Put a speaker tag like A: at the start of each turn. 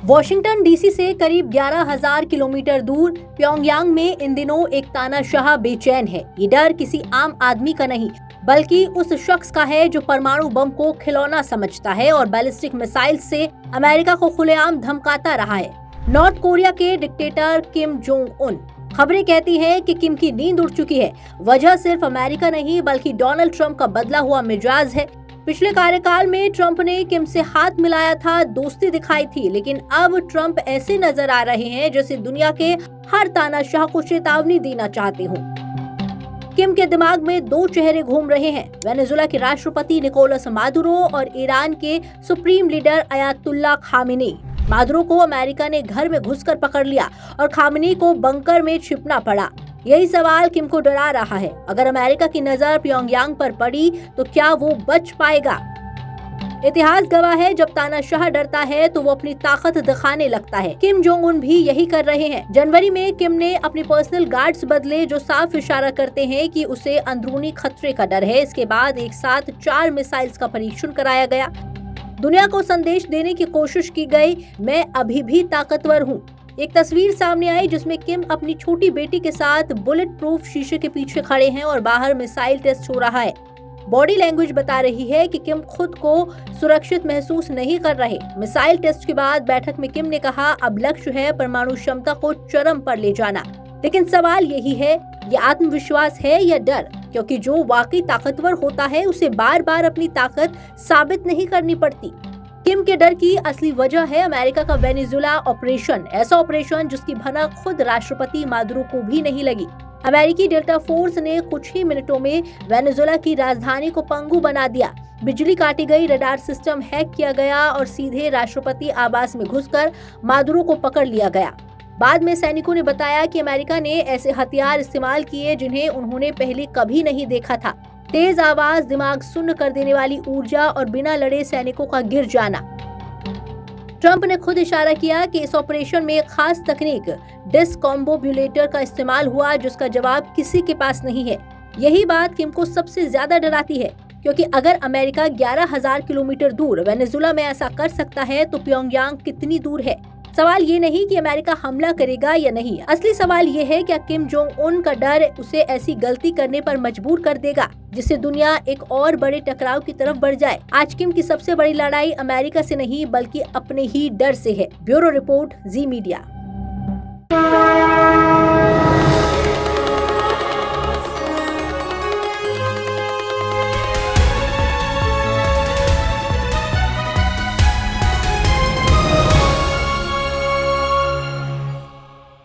A: Washington DC से करीब 11,000 kilometre दूर प्योंगयांग में इन दिनों एक तानाशाह बेचैन है। ये डर किसी आम आदमी का नहीं, बल्कि उस शख्स का है जो परमाणु बम को खिलौना समझता है और बैलिस्टिक मिसाइल से अमेरिका को खुलेआम धमकाता रहा है। नॉर्थ कोरिया के डिक्टेटर किम जोंग उन। खबरें कहती हैं कि किम की नींद उड़ चुकी है। वजह सिर्फ अमेरिका नहीं, बल्कि डोनाल्ड ट्रंप का बदला हुआ मिजाज है। पिछले कार्यकाल में ट्रंप ने किम से हाथ मिलाया था, दोस्ती दिखाई थी, लेकिन अब ट्रंप ऐसे नजर आ रहे हैं जैसे दुनिया के हर तानाशाह को चेतावनी देना चाहते हों। किम के दिमाग में दो चेहरे घूम रहे हैं, वेनेजुला के राष्ट्रपति निकोलस मादुरो और ईरान के supreme leader Ayatollah Khamenei. Maduro को अमेरिका ने घर में घुसकर पकड़ लिया और खामेनी को बंकर में छिपना पड़ा। यही सवाल किम को डरा रहा है। अगर अमेरिका की नजर प्योंगयांग पर पड़ी तो क्या वो बच पाएगा? इतिहास गवाह है, जब तानाशाह डरता है तो वो अपनी ताकत दिखाने लगता है। किम जोंग उन भी यही कर रहे हैं। जनवरी में किम ने अपने पर्सनल गार्ड्स बदले, जो साफ इशारा करते हैं कि उसे अंदरूनी खतरे का डर है। इसके बाद एक साथ 4 मिसाइल्स का परीक्षण कराया गया। दुनिया को संदेश देने की कोशिश की गई, मैं अभी भी ताकतवर हूँ। एक तस्वीर सामने आई जिसमें किम अपनी छोटी बेटी के साथ बुलेट प्रूफ शीशे के पीछे खड़े हैं और बाहर मिसाइल टेस्ट हो रहा है। बॉडी लैंग्वेज बता रही है कि किम खुद को सुरक्षित महसूस नहीं कर रहे। मिसाइल टेस्ट के बाद बैठक में किम ने कहा, अब लक्ष्य है परमाणु क्षमता को चरम पर ले जाना। लेकिन सवाल यही है, ये आत्मविश्वास है या डर? क्योंकि जो वाकई ताकतवर होता है उसे बार बार अपनी ताकत साबित नहीं करनी पड़ती। किम के डर की असली वजह है अमेरिका का वेनेजुला ऑपरेशन, ऐसा ऑपरेशन जिसकी भनक खुद राष्ट्रपति मादुरो को भी नहीं लगी। अमेरिकी डेल्टा फोर्स ने कुछ ही मिनटों में वेनेजुला की राजधानी को पंगु बना दिया। बिजली काटी गई, रडार सिस्टम हैक किया गया और सीधे राष्ट्रपति आवास में घुसकर मादुरो को पकड़ लिया गया। बाद में सैनिकों ने बताया कि अमेरिका ने ऐसे हथियार इस्तेमाल किए जिन्हें उन्होंने पहले कभी नहीं देखा था। तेज आवाज, दिमाग सुन्न कर देने वाली ऊर्जा और बिना लड़े सैनिकों का गिर जाना। ट्रंप ने खुद इशारा किया कि इस ऑपरेशन में एक खास तकनीक डिस्कॉम्बोब्यूलेटर का इस्तेमाल हुआ, जिसका जवाब किसी के पास नहीं है। यही बात किम को सबसे ज्यादा डराती है, क्योंकि अगर अमेरिका 11,000 किलोमीटर दूर वेनेजुला में ऐसा कर सकता है तो प्योंगयांग कितनी दूर है? सवाल ये नहीं कि अमेरिका हमला करेगा या नहीं, असली सवाल ये है क्या किम जोंग उन का डर उसे ऐसी गलती करने पर मजबूर कर देगा जिससे दुनिया एक और बड़े टकराव की तरफ बढ़ जाए। आज किम की सबसे बड़ी लड़ाई अमेरिका से नहीं, बल्कि अपने ही डर से है। ब्यूरो रिपोर्ट, जी मीडिया।